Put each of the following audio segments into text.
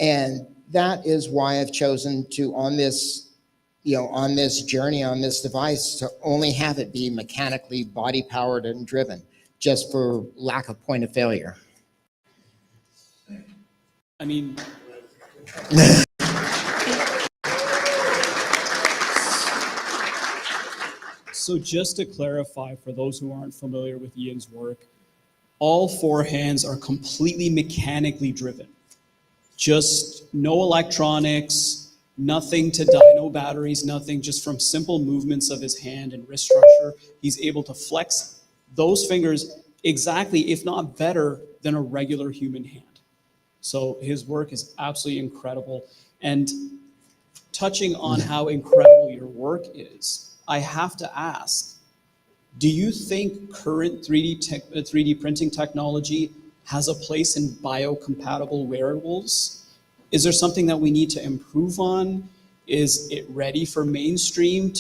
And that is why I've chosen to, on this journey, on this device, to only have it be mechanically body powered and driven, just for lack of point of failure. I mean, so just to clarify for those who aren't familiar with Ian's work, all four hands are completely mechanically driven. Just no electronics, nothing to no batteries, nothing, just from simple movements of his hand and wrist structure, he's able to flex those fingers exactly, if not better, than a regular human hand. So his work is absolutely incredible. And touching on how incredible your work is, I have to ask, do you think current 3D printing technology has a place in biocompatible wearables? Is there something that we need to improve on? Is it ready for mainstream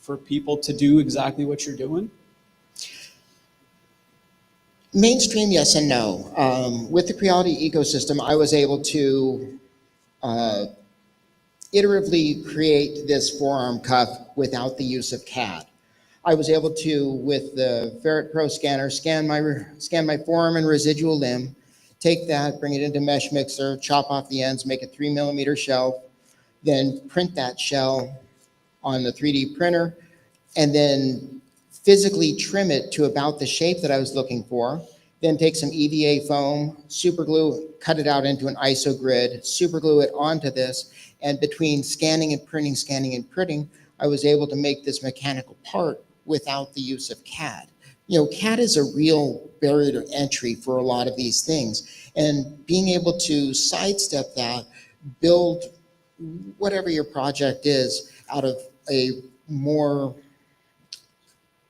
for people to do exactly what you're doing? Mainstream, yes and no. With the Creality ecosystem, I was able to iteratively create this forearm cuff without the use of CAD. I was able to, with the Ferret Pro scanner, scan my forearm and residual limb, take that, bring it into Mesh Mixer, chop off the ends, make a 3mm shell, then print that shell on the 3D printer, and then physically trim it to about the shape that I was looking for. Then take some EVA foam, super glue, cut it out into an ISO grid, super glue it onto this, and between scanning and printing, I was able to make this mechanical part without the use of CAD. CAD is a real barrier to entry for a lot of these things. And being able to sidestep that, build whatever your project is out of a more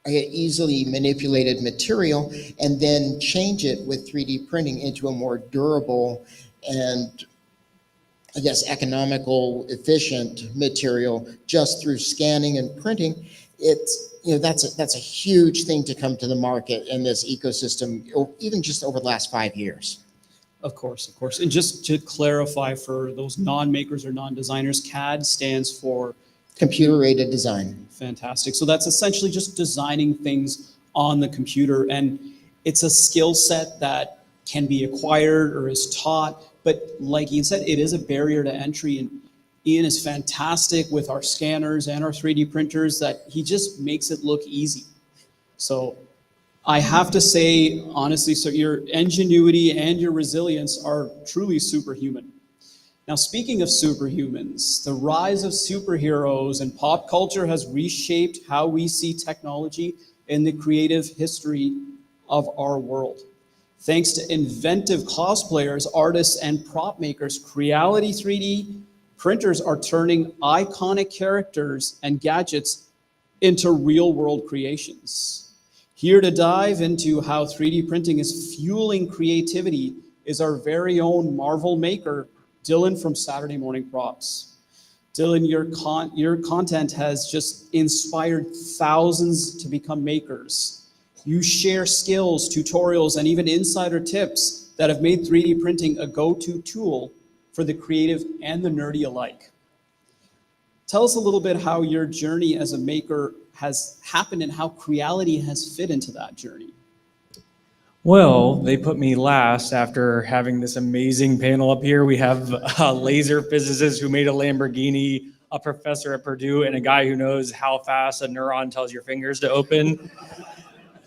easily manipulated material, and then change it with 3D printing into a more durable and, I guess, economical, efficient material just through scanning and printing. That's a huge thing to come to the market in this ecosystem, even just over the last 5 years. Of course. And just to clarify for those non-makers or non-designers, CAD stands for computer-aided design. Fantastic. So that's essentially just designing things on the computer, and it's a skill set that can be acquired or is taught, but like Ian said, it is a barrier to entry, and Ian is fantastic with our scanners and our 3D printers that he just makes it look easy. So I have to say, honestly, so your ingenuity and your resilience are truly superhuman. Now, speaking of superhumans, the rise of superheroes and pop culture has reshaped how we see technology in the creative history of our world. Thanks to inventive cosplayers, artists, and prop makers, Creality 3D printers are turning iconic characters and gadgets into real-world creations. Here to dive into how 3D printing is fueling creativity is our very own Marvel maker, Dylan from Saturday Morning Props. Dylan, your content has just inspired thousands to become makers. You share skills, tutorials, and even insider tips that have made 3D printing a go-to tool for the creative and the nerdy alike. Tell us a little bit how your journey as a maker has happened and how Creality has fit into that journey. Well, they put me last after having this amazing panel up here. We have a laser physicist who made a Lamborghini, a professor at Purdue, and a guy who knows how fast a neuron tells your fingers to open.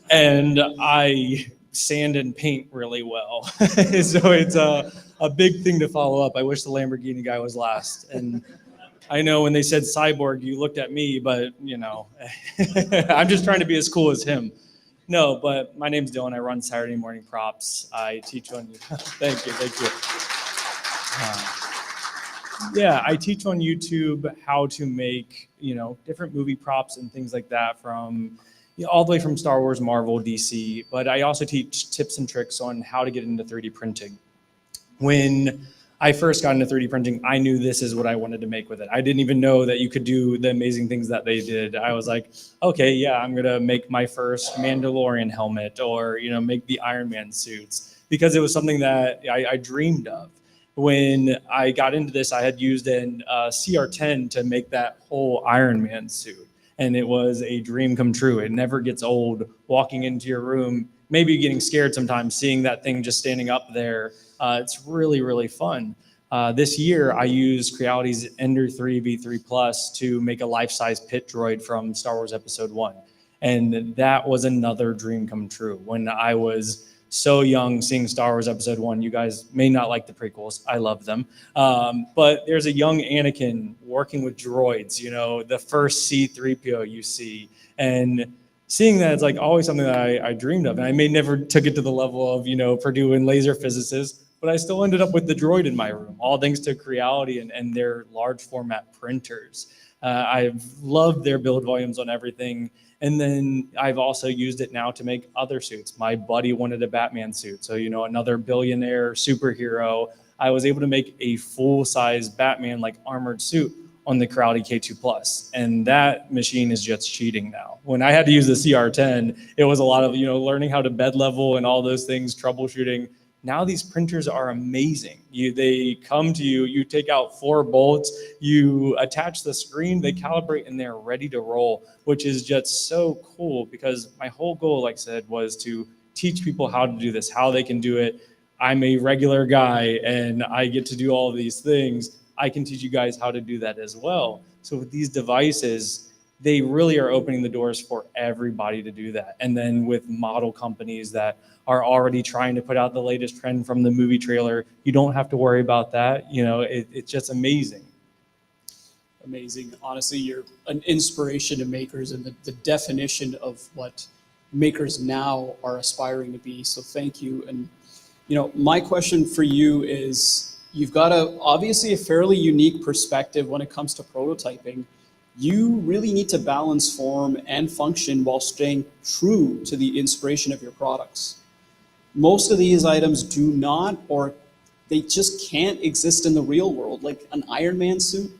And I sand and paint really well. So it's a big thing to follow up. I wish the Lamborghini guy was last. And I know when they said cyborg, you looked at me, but I'm just trying to be as cool as him. No, but my name's Dylan. I run Saturday Morning Props. I teach on thank you. I teach on YouTube how to make different movie props and things like that, from all the way from Star Wars, Marvel, DC. But I also teach tips and tricks on how to get into 3D printing. When I first got into 3D printing, I knew this is what I wanted to make with it. I didn't even know that you could do the amazing things that they did. I was like, okay, yeah, I'm gonna make my first Mandalorian helmet, or make the Iron Man suits, because it was something that I dreamed of. when I got into this, I had used an CR10 to make that whole Iron Man suit. And it was a dream come true. It never gets old walking into your room, maybe getting scared sometimes, seeing that thing just standing up there. It's really, really fun. This year, I used Creality's Ender 3 V3 Plus to make a life-size pit droid from Star Wars Episode 1. And that was another dream come true. When I was so young seeing Star Wars Episode 1, you guys may not like the prequels. I love them. But there's a young Anakin working with droids, the first C-3PO you see. And seeing that, it's like always something that I dreamed of. And I may never took it to the level of, Purdue and laser physicists, but I still ended up with the droid in my room, all thanks to Creality and their large format printers. I've loved their build volumes on everything. And then I've also used it now to make other suits. My buddy wanted a Batman suit. So, another billionaire superhero. I was able to make a full-size Batman like armored suit on the Creality K2 Plus. And that machine is just cheating now. When I had to use the CR10, it was a lot of, learning how to bed level and all those things, troubleshooting. Now these printers are amazing. They come to you, you take out 4 bolts, you attach the screen, they calibrate, and they're ready to roll, which is just so cool because my whole goal, like I said, was to teach people how to do this, how they can do it. I'm a regular guy and I get to do all of these things. I can teach you guys how to do that as well. So with these devices, they really are opening the doors for everybody to do that. And then with model companies that are already trying to put out the latest trend from the movie trailer, you don't have to worry about that. It's just amazing. Amazing. Honestly, you're an inspiration to makers and the definition of what makers now are aspiring to be. So thank you. And, my question for you is, you've got obviously a fairly unique perspective when it comes to prototyping. You really need to balance form and function while staying true to the inspiration of your products. Most of these items do not, or they just can't exist in the real world. Like an Iron Man suit,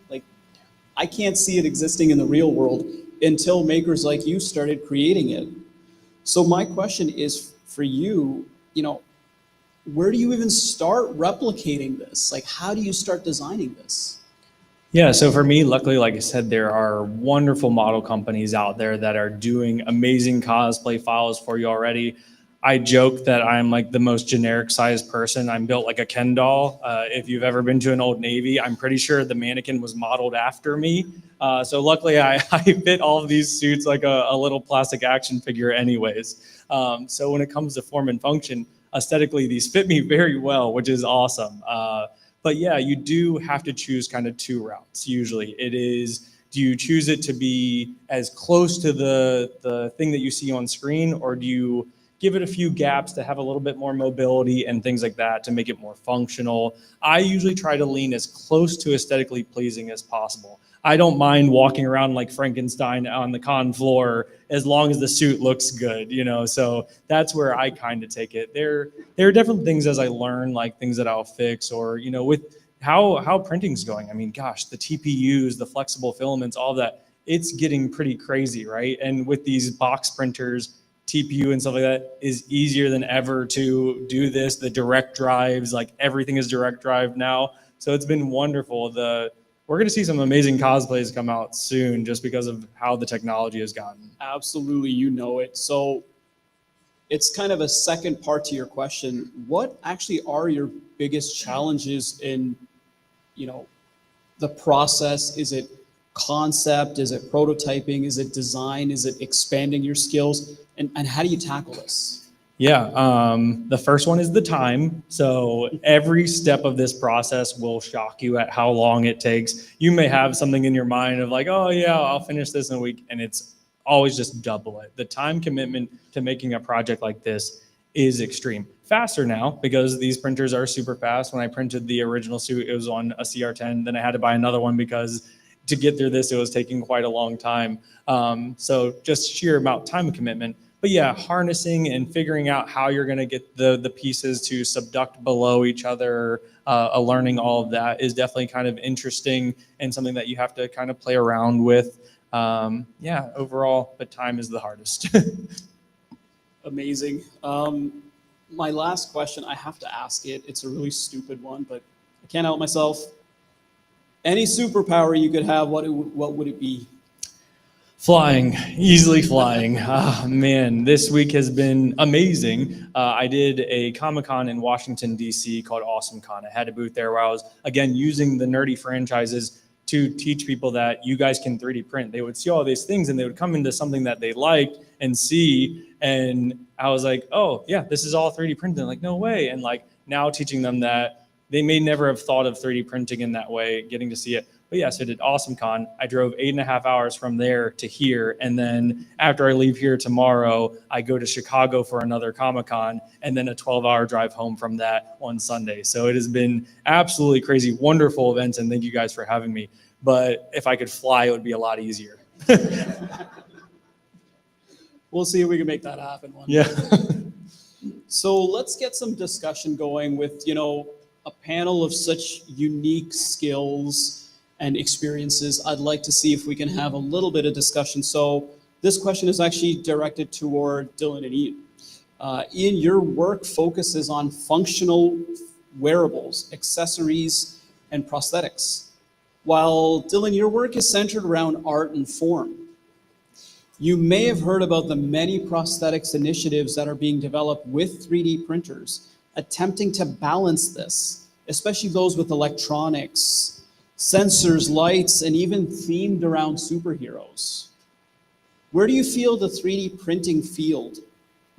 I can't see it existing in the real world until makers like you started creating it. So my question is for you, where do you even start replicating this? How do you start designing this? Yeah, so for me, luckily, like I said, there are wonderful model companies out there that are doing amazing cosplay files for you already. I joke that I'm like the most generic sized person. I'm built like a Ken doll. If you've ever been to an Old Navy, I'm pretty sure the mannequin was modeled after me. So luckily, I fit all of these suits like a little plastic action figure anyways. So when it comes to form and function, aesthetically, these fit me very well, which is awesome. But yeah, you do have to choose kind of 2 routes. Usually it is, do you choose it to be as close to the thing that you see on screen, or do you give it a few gaps to have a little bit more mobility and things like that to make it more functional? I usually try to lean as close to aesthetically pleasing as possible. I don't mind walking around like Frankenstein on the con floor as long as the suit looks good, so that's where I kind of take it. There are different things as I learn, like things that I'll fix, or, with how printing's going. I mean, gosh, the TPUs, the flexible filaments, all that, it's getting pretty crazy, right? And with these box printers, TPU and stuff like that is easier than ever to do this. The direct drives, like everything is direct drive now. So it's been wonderful. We're going to see some amazing cosplays come out soon just because of how the technology has gotten. Absolutely, it. So it's kind of a second part to your question. What actually are your biggest challenges in, the process? Is it concept? Is it prototyping? Is it design? Is it expanding your skills? And how do you tackle this? Yeah, the first one is the time. So every step of this process will shock you at how long it takes. You may have something in your mind of like, oh yeah, I'll finish this in a week, and it's always just double it. The time commitment to making a project like this is extreme. Faster now because these printers are super fast. When I printed the original suit, it was on a CR10. Then I had to buy another one because to get through this, it was taking quite a long time. So just sheer amount time commitment. But yeah, harnessing and figuring out how you're going to get the pieces to subduct below each other, learning all of that is definitely kind of interesting and something that you have to kind of play around with. Yeah, overall, but time is the hardest. Amazing. My last question, I have to ask it. It's a really stupid one, but I can't help myself. Any superpower you could have, what would it be? Flying, easily flying. Ah, man, this week has been amazing. I did a Comic-Con in Washington, D.C. called AwesomeCon. I had a booth there where I was, again, using the nerdy franchises to teach people that you guys can 3D print. They would see all these things and they would come into something that they liked and see. And I was like, oh, yeah, this is all 3D printed. Like, no way. And like now teaching them that they may never have thought of 3D printing in that way, getting to see it. But yes, I did AwesomeCon. I drove 8.5 hours from there to here. And then after I leave here tomorrow, I go to Chicago for another Comic-Con and then a 12-hour drive home from that on Sunday. So it has been absolutely crazy, wonderful events. And thank you guys for having me. But if I could fly, it would be a lot easier. We'll see if we can make that happen one day. Yeah. So let's get some discussion going with, a panel of such unique skills and experiences. I'd like to see if we can have a little bit of discussion. So this question is actually directed toward Dylan and Ian. Ian, your work focuses on functional wearables, accessories, and prosthetics, while Dylan, your work is centered around art and form. You may have heard about the many prosthetics initiatives that are being developed with 3D printers, attempting to balance this, especially those with electronics, sensors, lights, and even themed around superheroes. Where do you feel the 3D printing field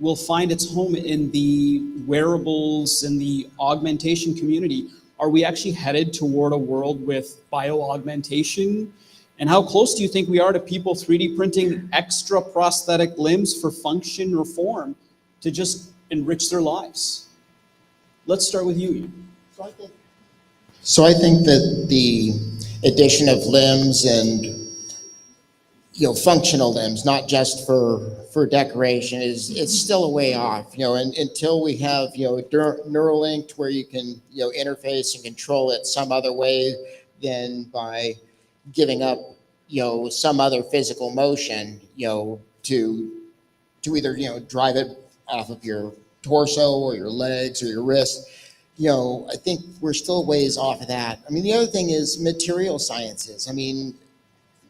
will find its home in the wearables and the augmentation community? Are we actually headed toward a world with bio-augmentation? And how close do you think we are to people 3D printing extra prosthetic limbs for function or form to just enrich their lives? Let's start with you, Ian. So I think that the addition of limbs and functional limbs, not just for decoration, it's still a way off. And until we have Neuralink where you can interface and control it some other way than by giving up some other physical motion to either drive it off of your torso or your legs or your wrist. I think we're still ways off of that. I mean, the other thing is material sciences. I mean,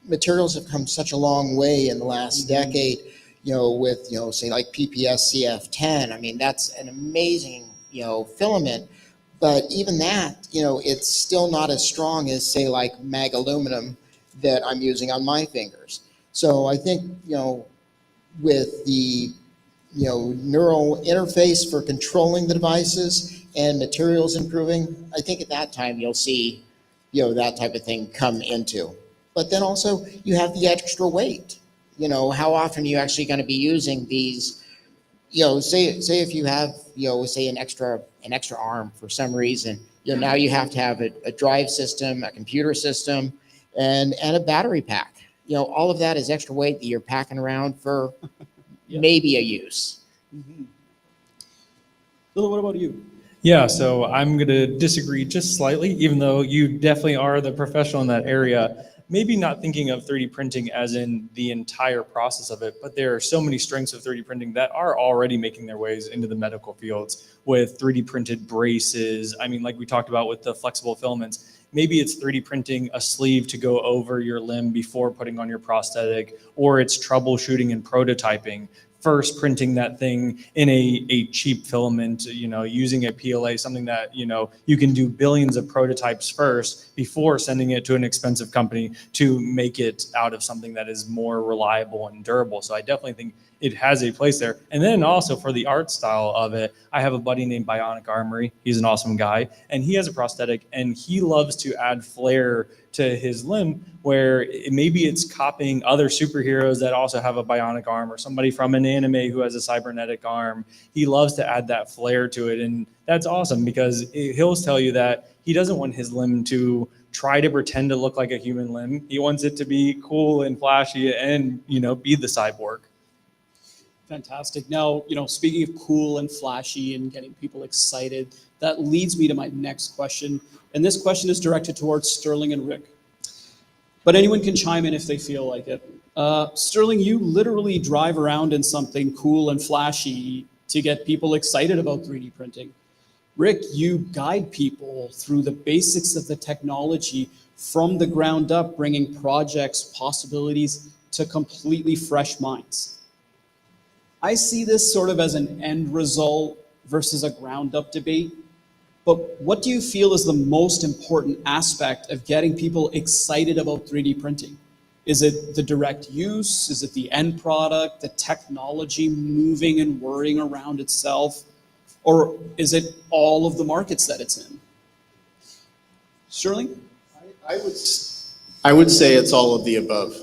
materials have come such a long way in the last decade, with, say like PPS CF10. I mean, that's an amazing, filament. But even that, it's still not as strong as, say, like mag aluminum that I'm using on my fingers. So I think, with the, neural interface for controlling the devices and materials improving, I think at that time you'll see, that type of thing come into. But then also you have the extra weight. How often are you actually going to be using these? Say if you have, say an extra arm for some reason, now you have to have a drive system, a computer system, and a battery pack. All of that is extra weight that you're packing around for maybe a use. Mm-hmm. Lil, what about you? Yeah, so I'm going to disagree just slightly, even though you definitely are the professional in that area. Maybe not thinking of 3D printing as in the entire process of it, but there are so many strengths of 3D printing that are already making their ways into the medical fields with 3D printed braces. I mean, like we talked about with the flexible filaments, maybe it's 3D printing a sleeve to go over your limb before putting on your prosthetic, or it's troubleshooting and prototyping. First printing that thing in a cheap filament, using a PLA, something that, you can do billions of prototypes first before sending it to an expensive company to make it out of something that is more reliable and durable. So I definitely think it has a place there. And then also for the art style of it, I have a buddy named Bionic Armory. He's an awesome guy, and he has a prosthetic, and he loves to add flair to his limb where maybe it's copying other superheroes that also have a bionic arm, or somebody from an anime who has a cybernetic arm. He loves to add that flair to it, and that's awesome because he'll tell you that he doesn't want his limb to try to pretend to look like a human limb. He wants it to be cool and flashy and, be the cyborg. Fantastic. Now, speaking of cool and flashy and getting people excited, that leads me to my next question. And this question is directed towards Sterling and Rick. But anyone can chime in if they feel like it. Sterling, you literally drive around in something cool and flashy to get people excited about 3D printing. Rick, you guide people through the basics of the technology from the ground up, bringing projects, possibilities to completely fresh minds. I see this sort of as an end result versus a ground up debate. But what do you feel is the most important aspect of getting people excited about 3D printing? Is it the direct use? Is it the end product, the technology moving and whirring around itself? Or is it all of the markets that it's in? Sterling? I would say it's all of the above.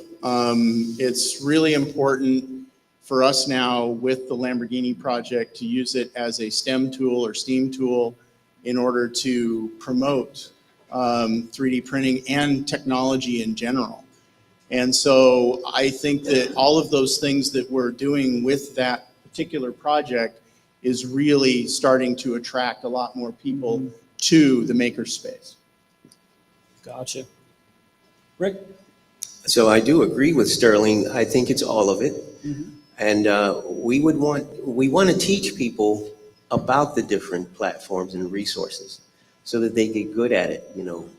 It's really important for us now with the Lamborghini project to use it as a STEM tool or STEAM tool in order to promote 3D printing and technology in general. And so I think that all of those things that we're doing with that particular project is really starting to attract a lot more people to the makerspace. Gotcha. Rick? So I do agree with Sterling. I think it's all of it. Mm-hmm. And we want to teach people about the different platforms and resources so that they get good at it. You know,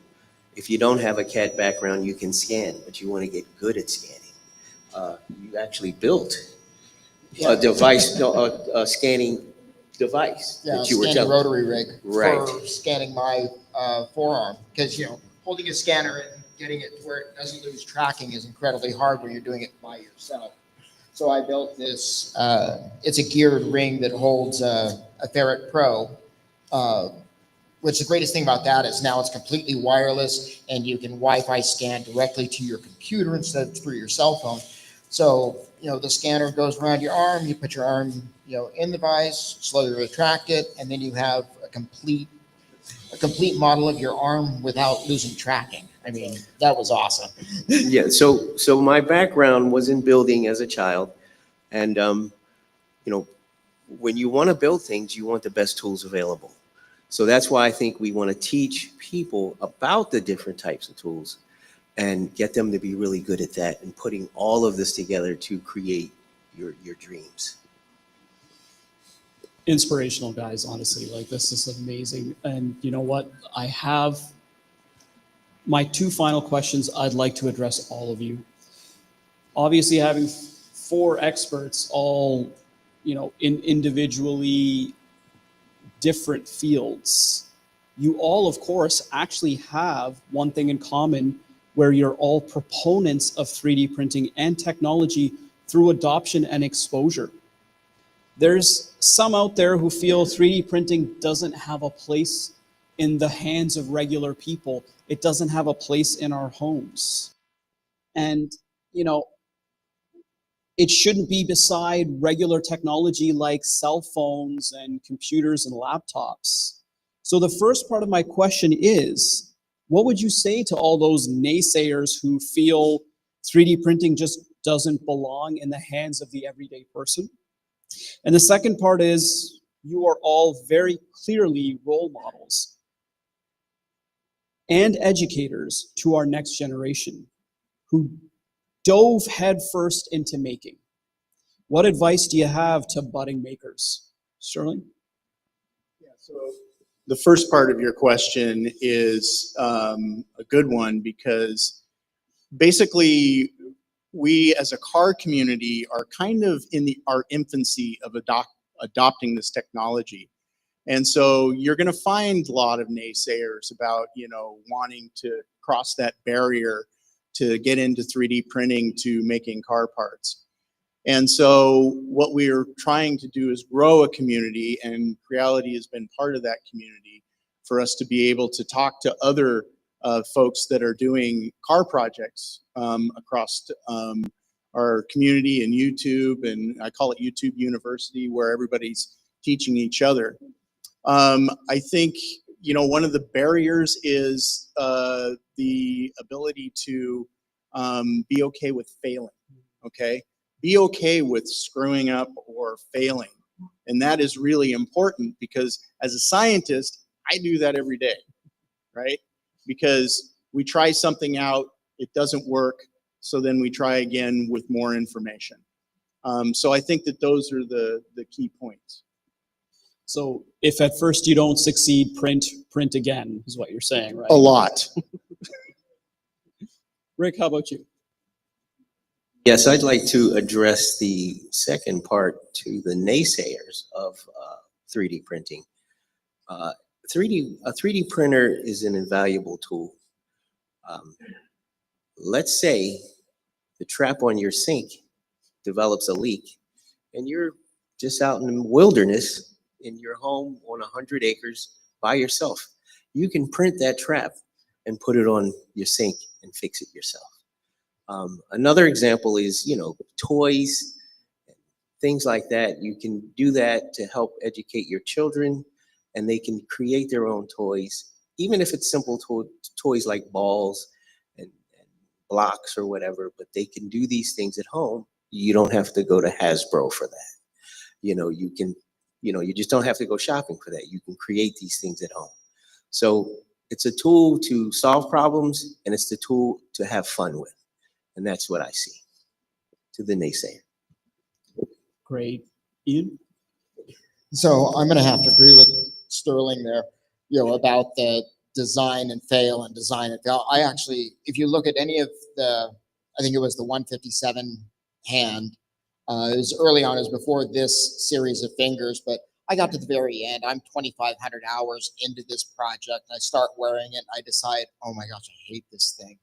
if you don't have a CAD background, you can scan, but you want to get good at scanning. You actually built a device, a scanning device Yeah, that you were scanning telling. rotary rig Right. for scanning my forearm, because holding a scanner and getting it to where it doesn't lose tracking is incredibly hard when you're doing it by yourself. So I built this. It's a geared ring that holds a Ferret Pro, which the greatest thing about that is now it's completely wireless and you can Wi-Fi scan directly to your computer instead of through your cell phone. So the scanner goes around your arm. You put your arm in the vise, slowly retract it, and then you have a complete model of your arm without losing tracking. I mean, that was awesome. Yeah, so my background was in building as a child, and when you want to build things, you want the best tools available. So that's why I think we want to teach people about the different types of tools and get them to be really good at that and putting all of this together to create your dreams. Inspirational, guys, honestly. Like, this is amazing. And you know what? I have my two final questions I'd like to address all of you. Obviously, having four experts all, in individually different fields, you all, of course, actually have one thing in common where you're all proponents of 3D printing and technology through adoption and exposure. There's some out there who feel 3D printing doesn't have a place in the hands of regular people. It doesn't have a place in our homes. And, it shouldn't be beside regular technology like cell phones and computers and laptops. So the first part of my question is, what would you say to all those naysayers who feel 3D printing just doesn't belong in the hands of the everyday person? And the second part is, you are all very clearly role models and educators to our next generation who dove headfirst into making. What advice do you have to budding makers? Sterling? Yeah, so the first part of your question is a good one, because basically we as a car community are kind of in our infancy of adopting this technology. And so you're going to find a lot of naysayers about, wanting to cross that barrier to get into 3D printing, to making car parts. And so what we're trying to do is grow a community, and Creality has been part of that community for us to be able to talk to other folks that are doing car projects across our community and YouTube, and I call it YouTube University, where everybody's teaching each other. I think, one of the barriers is the ability to be okay with failing, okay? Be okay with screwing up or failing. And that is really important, because as a scientist, I do that every day, right? Because we try something out, it doesn't work, so then we try again with more information. So I think that those are the key points. So if at first you don't succeed, print again, is what you're saying, right? A lot. Rick, how about you? Yes, I'd like to address the second part to the naysayers of 3D printing. A 3D printer is an invaluable tool. Let's say the trap on your sink develops a leak and you're just out in the wilderness in your home on 100 acres by yourself. You can print that trap and put it on your sink and fix it yourself. Another example is, toys, things like that. You can do that to help educate your children, and they can create their own toys, even if it's simple toys like balls and blocks or whatever, but they can do these things at home. You don't have to go to Hasbro for that. You just don't have to go shopping for that. You can create these things at home. So it's a tool to solve problems, and it's the tool to have fun with. And that's what I see to the naysayer. Great. Ian? So I'm going to have to agree with Sterling there, about the design and fail and design and fail. I actually, if you look at any of I think it was the 157 hand, it was early on, it was before this series of fingers, but I got to the very end. I'm 2,500 hours into this project. I start wearing it. I decide, oh my gosh, I hate this thing.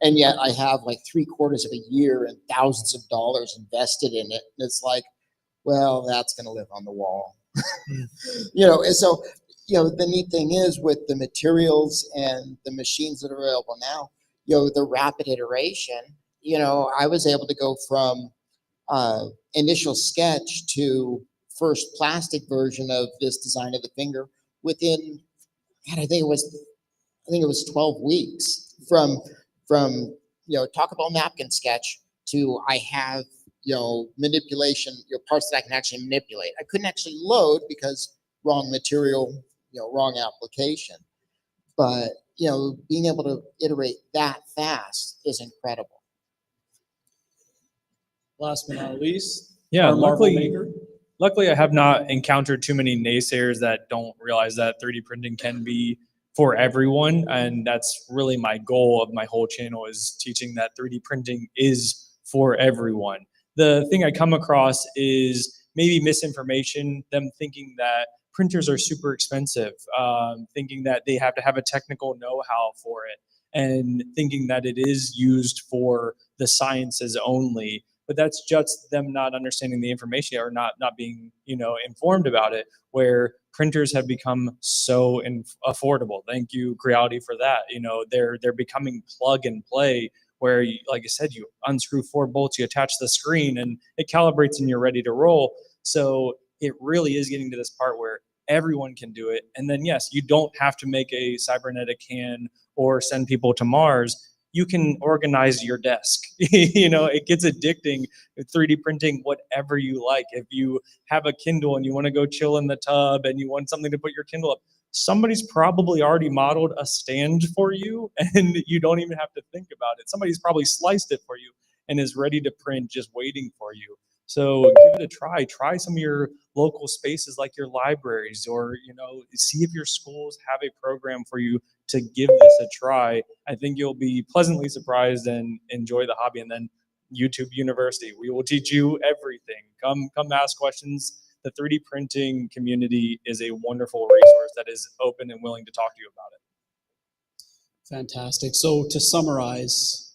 And yet I have like 3/4 of a year and thousands of dollars invested in it. And it's like, well, that's going to live on the wall. And so, the neat thing is with the materials and the machines that are available now, the rapid iteration, I was able to go from initial sketch to first plastic version of this design of the finger within, God, I think it was 12 weeks from talk about napkin sketch to I have manipulation, parts that I can actually manipulate. I couldn't actually load because wrong material, wrong application. But being able to iterate that fast is incredible. Last but not least, Yeah, our Marvel luckily, maker. luckily I have not encountered too many naysayers that don't realize that 3D printing can be for everyone. And that's really my goal of my whole channel, is teaching that 3D printing is for everyone. The thing I come across is maybe misinformation, them thinking that printers are super expensive, thinking that they have to have a technical know-how for it, and thinking that it is used for the sciences only. But that's just them not understanding the information or not being informed about it, where printers have become so affordable. Thank you, Creality, for that. They're becoming plug and play, where like I said, you unscrew 4 bolts, you attach the screen, and it calibrates and you're ready to roll. So it really is getting to this part where everyone can do it. And then yes, you don't have to make a cybernetic hand or send people to Mars. You can organize your desk. It gets addicting, 3D printing whatever you like. If you have a Kindle and you want to go chill in the tub and you want something to put your Kindle up, somebody's probably already modeled a stand for you and you don't even have to think about it. Somebody's probably sliced it for you and is ready to print, just waiting for you. So give it a try. Try some of your local spaces like your libraries, or see if your schools have a program for you to give this a try. I think you'll be pleasantly surprised and enjoy the hobby. And then YouTube University, we will teach you everything. Come ask questions. The 3D printing community is a wonderful resource that is open and willing to talk to you about it. Fantastic. So to summarize,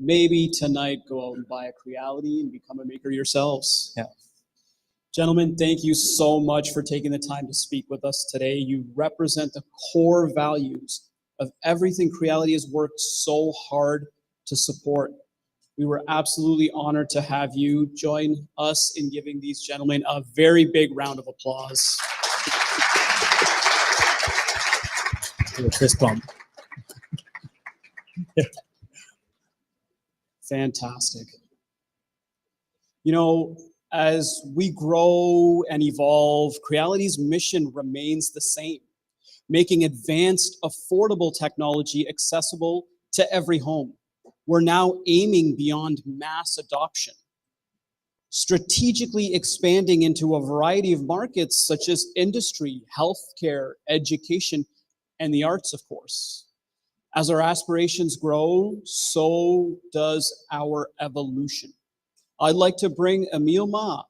maybe tonight go out and buy a Creality and become a maker yourselves. Yeah. Gentlemen, thank you so much for taking the time to speak with us today. You represent the core values of everything Creality has worked so hard to support. We were absolutely honored to have you join us in giving these gentlemen a very big round of applause. A fist bump. Fantastic. As we grow and evolve, Creality's mission remains the same, making advanced, affordable technology accessible to every home. We're now aiming beyond mass adoption. strategically expanding into a variety of markets such as industry, healthcare, education, and the arts, of course. As our aspirations grow, so does our evolution. I'd like to bring Emil Ma,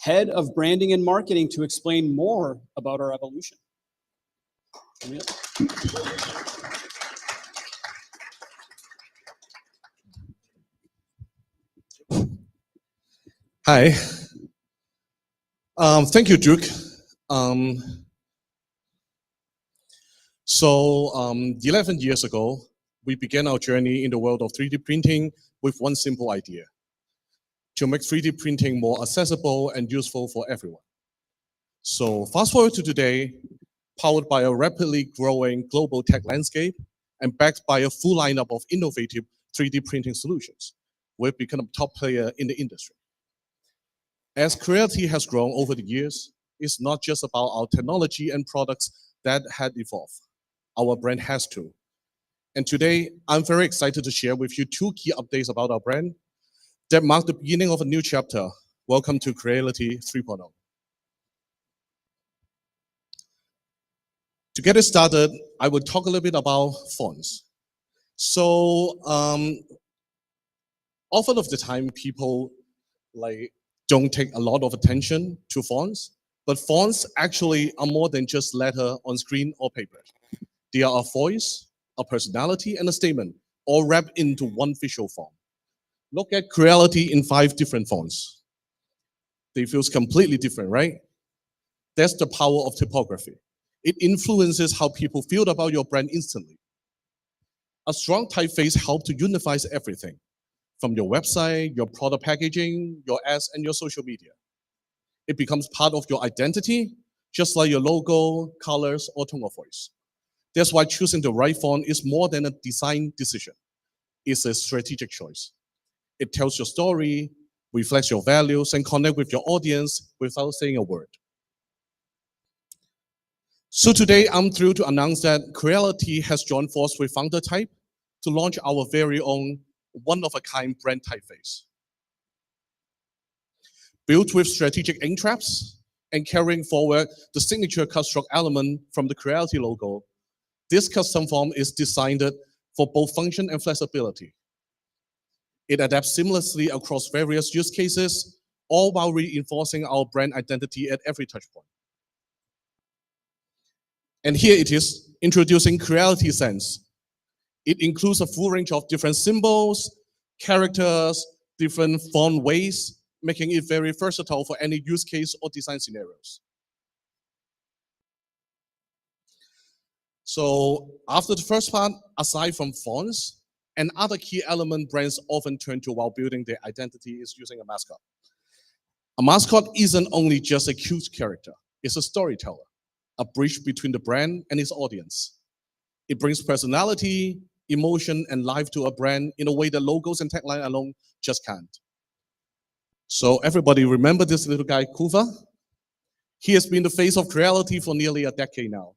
Head of Branding and Marketing, to explain more about our evolution. Emil? Hi. Thank you, Duke. Um, 11 years ago, we began our journey in the world of 3D printing with one simple idea: to make 3D printing more accessible and useful for everyone. So fast forward to today, powered by a rapidly growing global tech landscape and backed by a full lineup of innovative 3D printing solutions, we've become a top player in the industry. As Creality has grown over the years, it's not just about our technology and products that had evolved. Our brand has too. And today, I'm very excited to share with you two key updates about our brand that mark the beginning of a new chapter. Welcome to Creality 3.0. To get it started, I will talk a little bit about fonts. Often of the time, people don't take a lot of attention to fonts, but fonts actually are more than just letter on screen or paper. They are a voice, a personality, and a statement, all wrapped into one visual form. Look at Creality in 5 different fonts. They feel completely different, right? That's the power of typography. It influences how people feel about your brand instantly. A strong typeface helps to unify everything, from your website, your product packaging, your ads, and your social media. It becomes part of your identity, just like your logo, colors, or tone of voice. That's why choosing the right font is more than a design decision. It's a strategic choice. It tells your story, reflects your values, and connects with your audience without saying a word. So today, I'm thrilled to announce that Creality has joined forces with Founder Type to launch our very own one-of-a-kind brand typeface. Built with strategic ink traps and carrying forward the signature cut stroke element from the Creality logo, this custom form is designed for both function and flexibility. It adapts seamlessly across various use cases, all while reinforcing our brand identity at every touchpoint. And here it is, introducing Creality Sense. It includes a full range of different symbols, characters, different font ways, making it very versatile for any use case or design scenarios. So after the first part, aside from fonts, another key element brands often turn to while building their identity is using a mascot. A mascot isn't only just a cute character, it's a storyteller, a bridge between the brand and its audience. It brings personality, emotion, and life to a brand in a way that logos and tagline alone just can't. So everybody remember this little guy, Kuva? He has been the face of Creality for nearly a decade now.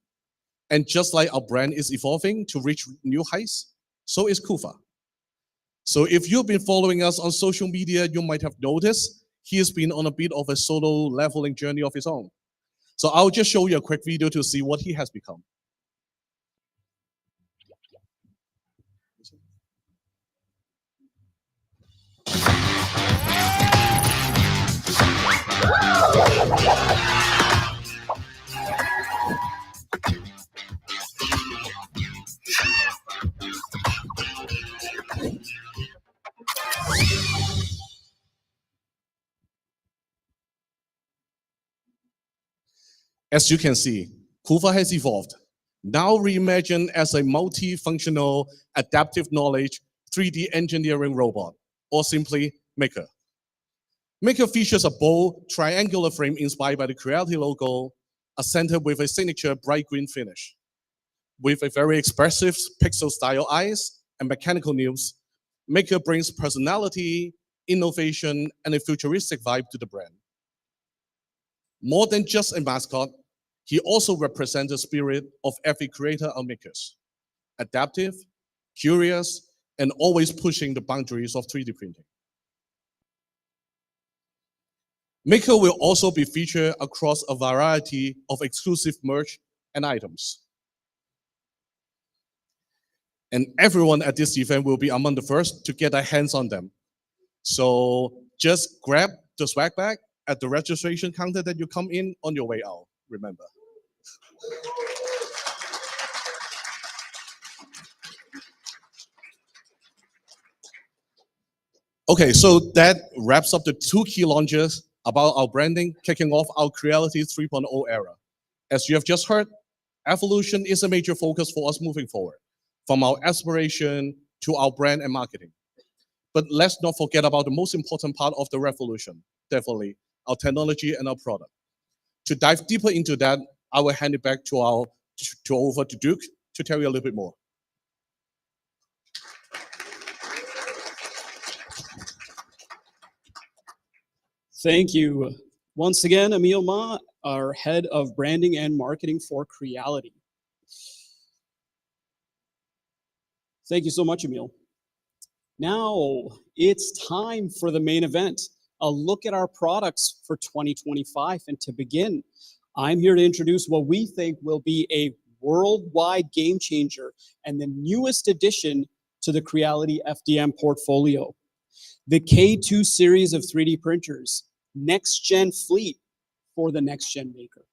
And just like our brand is evolving to reach new heights, so is Kuva. So if you've been following us on social media, you might have noticed he has been on a bit of a solo leveling journey of his own. So I'll just show you a quick video to see what he has become. As you can see, Kuva has evolved. Now reimagined as a multifunctional, adaptive knowledge, 3D engineering robot, or simply Maker. Maker features a bold, triangular frame inspired by the Creality logo, a center with a signature bright green finish. With a very expressive pixel-style eyes and mechanical nails, Maker brings personality, innovation, and a futuristic vibe to the brand. More than just a mascot, he also represents the spirit of every creator or makers. Adaptive, curious, and always pushing the boundaries of 3D printing. Maker will also be featured across a variety of exclusive merch and items. And everyone at this event will be among the first to get their hands on them. So just grab the swag bag at the registration counter that you come in on your way out, remember. Okay, so that wraps up the 2 key launches about our branding, kicking off our Creality 3.0 era. As you have just heard, evolution is a major focus for us moving forward, from our aspiration to our brand and marketing. But let's not forget about the most important part of the revolution, definitely, our technology and our product. To dive deeper into that, I will hand it back over to Duke to tell you a little bit more. Thank you. Once again, Emil Ma, our head of branding and marketing for Creality. Thank you so much, Emil. Now it's time for the main event, a look at our products for 2025. And to begin, I'm here to introduce what we think will be a worldwide game changer and the newest addition to the Creality FDM portfolio. The K2 series of 3D printers, next-gen fleet for the next-gen maker.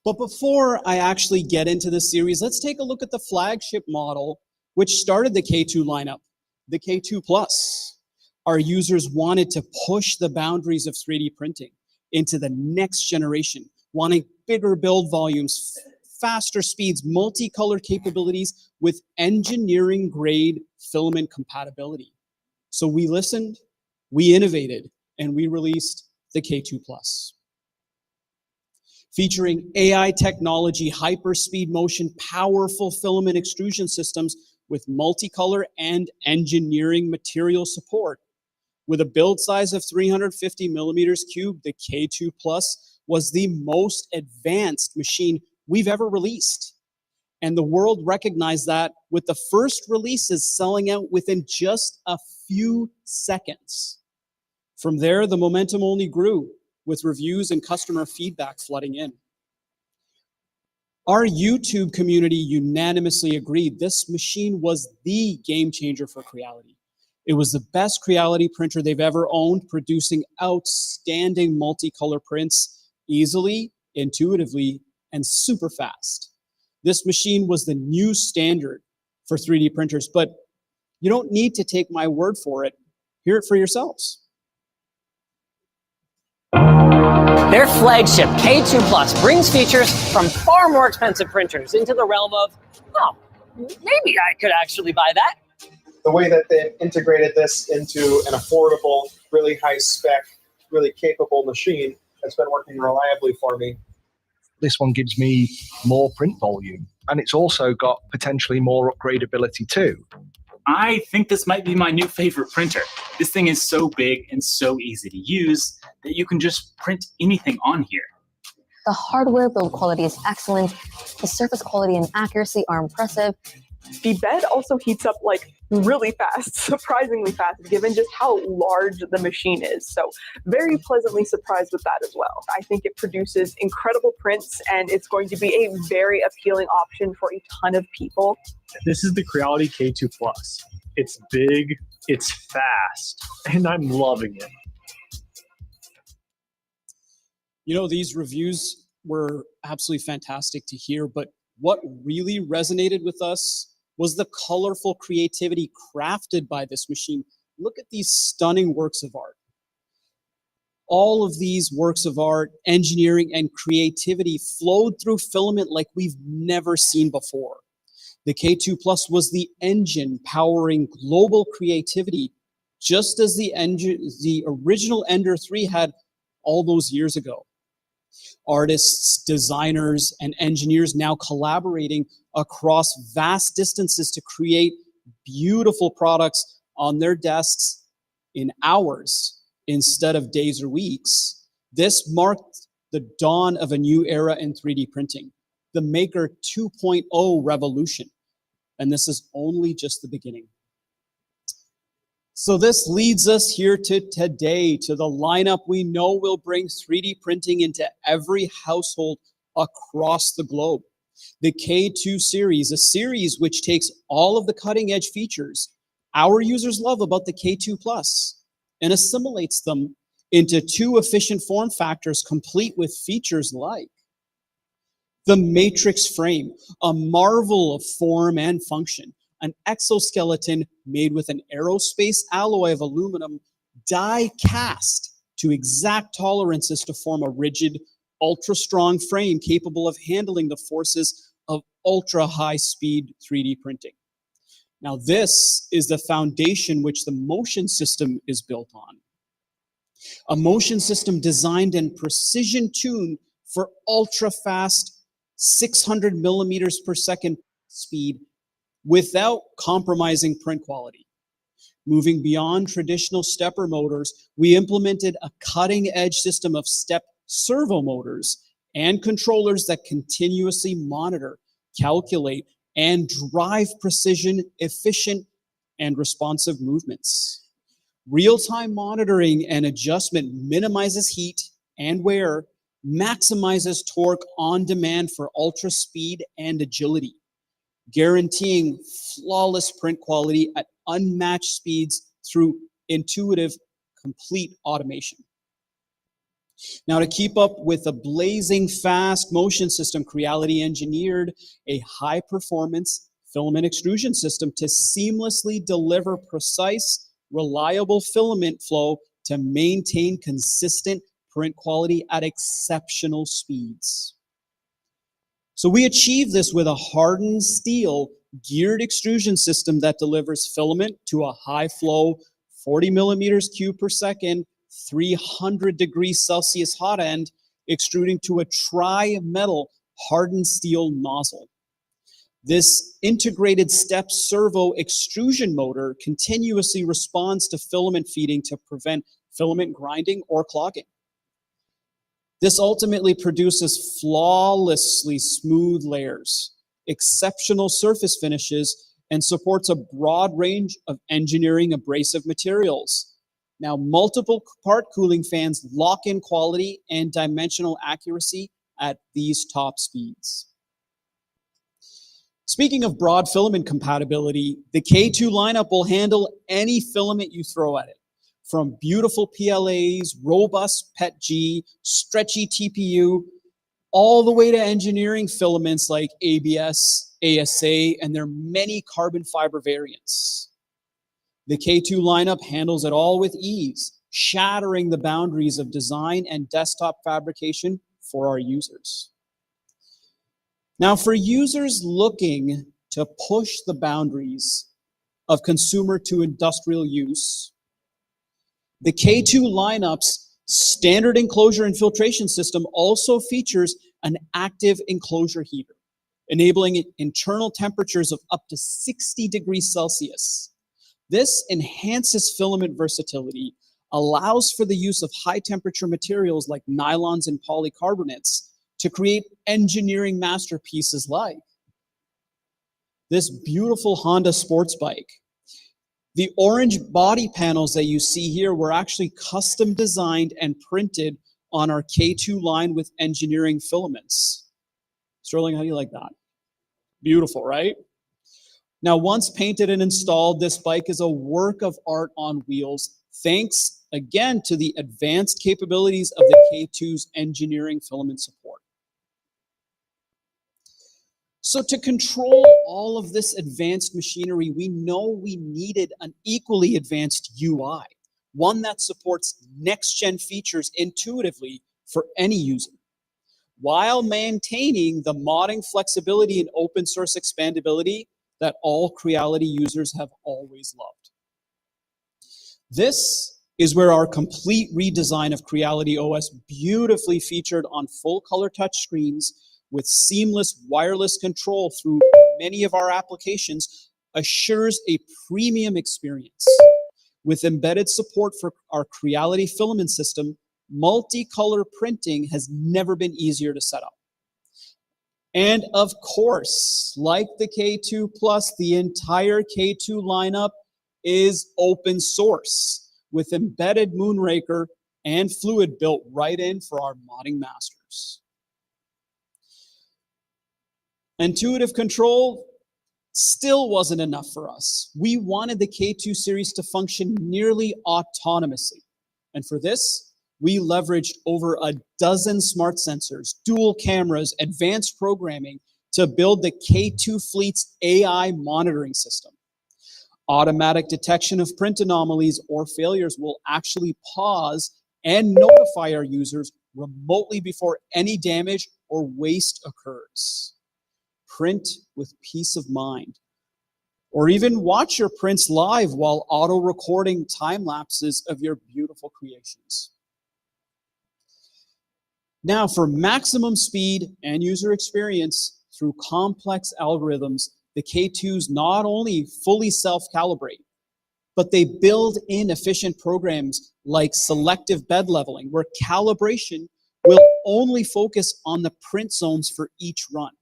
But before I actually get into the series, let's take a look at the flagship model which started the K2 lineup, the K2 Plus. Our users wanted to push the boundaries of 3D printing into the next generation, wanting bigger build volumes, faster speeds, multicolor capabilities with engineering-grade filament compatibility. So we listened, we innovated, and we released the K2 Plus. Featuring AI technology, hyperspeed motion, powerful filament extrusion systems with multicolor and engineering material support. With a build size of 350 millimeters cubed, the K2 Plus was the most advanced machine we've ever released. And the world recognized that with the first releases selling out within just a few seconds. From there, the momentum only grew, with reviews and customer feedback flooding in. Our YouTube community unanimously agreed this machine was the game changer for Creality. It was the best Creality printer they've ever owned, producing outstanding multicolor prints easily, intuitively, and super fast. This machine was the new standard for 3D printers, but you don't need to take my word for it. Hear it for yourselves. Their flagship K2 Plus brings features from far more expensive printers into the realm of, oh, maybe I could actually buy that. The way that they've integrated this into an affordable, really high spec, really capable machine has been working reliably for me. This one gives me more print volume, and it's also got potentially more upgradability too. I think this might be my new favorite printer. This thing is so big and so easy to use that you can just print anything on here. The hardware build quality is excellent. The surface quality and accuracy are impressive. The bed also heats up like really fast, surprisingly fast, given just how large the machine is. So very pleasantly surprised with that as well. I think it produces incredible prints, and it's going to be a very appealing option for a ton of people. This is the Creality K2 Plus. It's big, it's fast, and I'm loving it. You know, these reviews were absolutely fantastic to hear, but what really resonated with us was the colorful creativity crafted by this machine. Look at these stunning works of art. All of these works of art, engineering, and creativity flowed through filament like we've never seen before. The K2 Plus was the engine powering global creativity, just as the original Ender 3 had all those years ago. Artists, designers, and engineers now collaborating across vast distances to create beautiful products on their desks in hours instead of days or weeks. This marked the dawn of a new era in 3D printing, the Maker 2.0 revolution. And this is only just the beginning. So this leads us here to today, to the lineup we know will bring 3D printing into every household across the globe. The K2 series, a series which takes all of the cutting edge features our users love about the K2 Plus and assimilates them into two efficient form factors complete with features like the matrix frame, a marvel of form and function, an exoskeleton made with an aerospace alloy of aluminum die cast to exact tolerances to form a rigid, ultra-strong frame capable of handling the forces of ultra-high-speed 3D printing. Now, this is the foundation which the motion system is built on. A motion system designed and precision-tuned for ultra-fast 600 millimeters per second speed without compromising print quality. Moving beyond traditional stepper motors, we implemented a cutting-edge system of step servo motors and controllers that continuously monitor, calculate, and drive precision, efficient, and responsive movements. Real-time monitoring and adjustment minimizes heat and wear, maximizes torque on demand for ultra speed and agility, guaranteeing flawless print quality at unmatched speeds through intuitive, complete automation. Now, to keep up with a blazing fast motion system, Creality engineered a high-performance filament extrusion system to seamlessly deliver precise, reliable filament flow to maintain consistent print quality at exceptional speeds. So we achieve this with a hardened steel geared extrusion system that delivers filament to a high flow 40 millimeters cubed per second, 300 degrees Celsius hot end, extruding to a tri-metal hardened steel nozzle. This integrated step servo extrusion motor continuously responds to filament feeding to prevent filament grinding or clogging. This ultimately produces flawlessly smooth layers, exceptional surface finishes, and supports a broad range of engineering abrasive materials. Now, multiple part cooling fans lock in quality and dimensional accuracy at these top speeds. Speaking of broad filament compatibility, the K2 lineup will handle any filament you throw at it. From beautiful PLAs, robust PETG, stretchy TPU, all the way to engineering filaments like ABS, ASA, and their many carbon fiber variants. The K2 lineup handles it all with ease, shattering the boundaries of design and desktop fabrication for our users. Now, for users looking to push the boundaries of consumer to industrial use, the K2 lineup's standard enclosure and filtration system also features an active enclosure heater, enabling internal temperatures of up to 60 degrees Celsius. This enhances filament versatility, allows for the use of high temperature materials like nylons and polycarbonates to create engineering masterpieces like this beautiful Honda sports bike. The orange body panels that you see here were actually custom designed and printed on our K2 line with engineering filaments. Sterling, how do you like that? Beautiful, right? Now, once painted and installed, this bike is a work of art on wheels, thanks again to the advanced capabilities of the K2's engineering filament support. So to control all of this advanced machinery, we know we needed an equally advanced UI, one that supports next-gen features intuitively for any user, while maintaining the modding flexibility and open source expandability that all Creality users have always loved. This is where our complete redesign of Creality OS, beautifully featured on full color touchscreens with seamless wireless control through many of our applications, assures a premium experience. With embedded support for our Creality filament system, multicolor printing has never been easier to set up. And of course, like the K2 Plus, the entire K2 lineup is open source with embedded Moonraker and Fluid built right in for our modding masters. Intuitive control still wasn't enough for us. We wanted the K2 series to function nearly autonomously. And for this, we leveraged over a dozen smart sensors, dual cameras, advanced programming to build the K2 fleet's AI monitoring system. Automatic detection of print anomalies or failures will actually pause and notify our users remotely before any damage or waste occurs. Print with peace of mind. Or even watch your prints live while auto-recording time lapses of your beautiful creations. Now, for maximum speed and user experience through complex algorithms, the K2s not only fully self-calibrate, but they build in efficient programs like selective bed leveling, where calibration will only focus on the print zones for each run,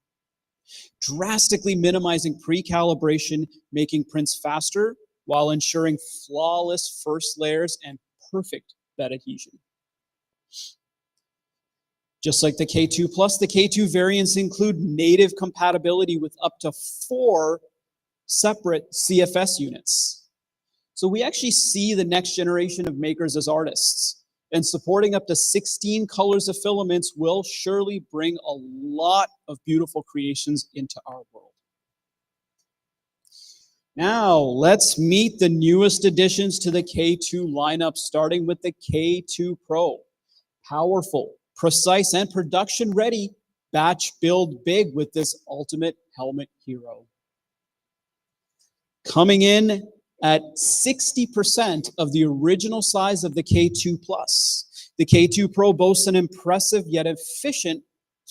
drastically minimizing pre-calibration, making prints faster while ensuring flawless first layers and perfect bed adhesion. Just like the K2 Plus, the K2 variants include native compatibility with up to 4 separate CFS units. So we actually see the next generation of makers as artists, and supporting up to 16 colors of filaments will surely bring a lot of beautiful creations into our world. Now, let's meet the newest additions to the K2 lineup, starting with the K2 Pro. Powerful, precise, and production-ready batch build big with this ultimate helmet hero. Coming in at 60% of the original size of the K2 Plus, the K2 Pro boasts an impressive yet efficient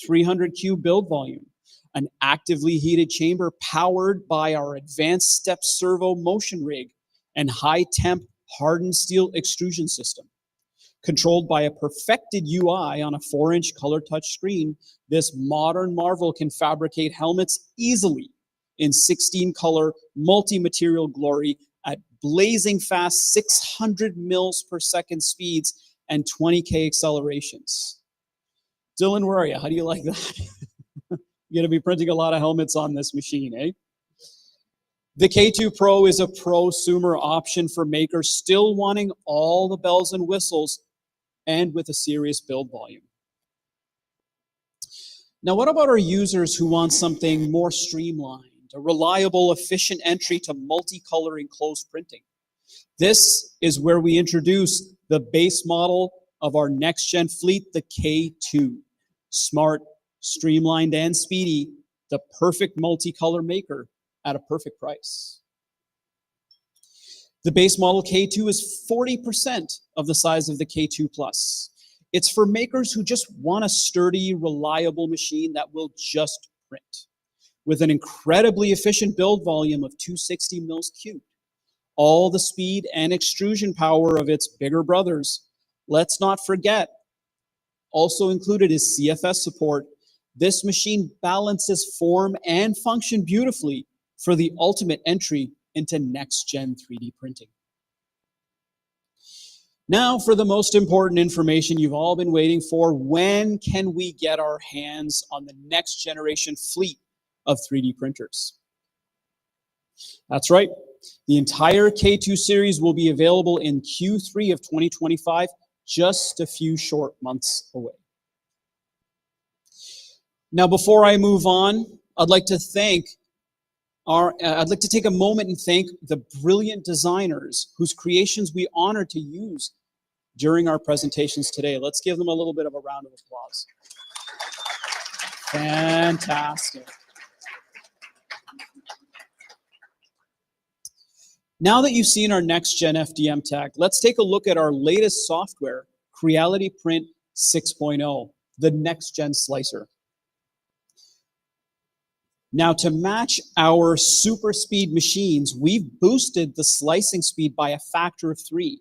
300Q build volume, an actively heated chamber powered by our advanced step servo motion rig and high-temp hardened steel extrusion system. Controlled by a perfected UI on a 4-inch color touch screen, this modern marvel can fabricate helmets easily in 16-color multi-material glory at blazing fast 600 mils per second speeds and 20K accelerations. Dylan, where are you? How do you like that? You're going to be printing a lot of helmets on this machine, eh? The K2 Pro is a prosumer option for makers still wanting all the bells and whistles and with a serious build volume. Now, what about our users who want something more streamlined, a reliable, efficient entry to multicolor enclosed printing? This is where we introduce the base model of our next-gen fleet, the K2. Smart, streamlined, and speedy, the perfect multicolor maker at a perfect price. The base model K2 is 40% of the size of the K2 Plus. It's for makers who just want a sturdy, reliable machine that will just print. With an incredibly efficient build volume of 260 mils cubed, all the speed and extrusion power of its bigger brothers. Let's not forget, also included is CFS support. This machine balances form and function beautifully for the ultimate entry into next-gen 3D printing. Now for the most important information you've all been waiting for. When can we get our hands on the next generation fleet of 3D printers? That's right. The entire K2 series will be available in Q3 of 2025, just a few short months away. Now, before I move on, I'd like to take a moment and thank the brilliant designers whose creations we honor to use during our presentations today. Let's give them a little bit of a round of applause. Fantastic. Now that you've seen our next-gen FDM tech, let's take a look at our latest software, Creality Print 6.0, the next-gen slicer. Now, to match our super speed machines, we've boosted the slicing speed by a factor of 3.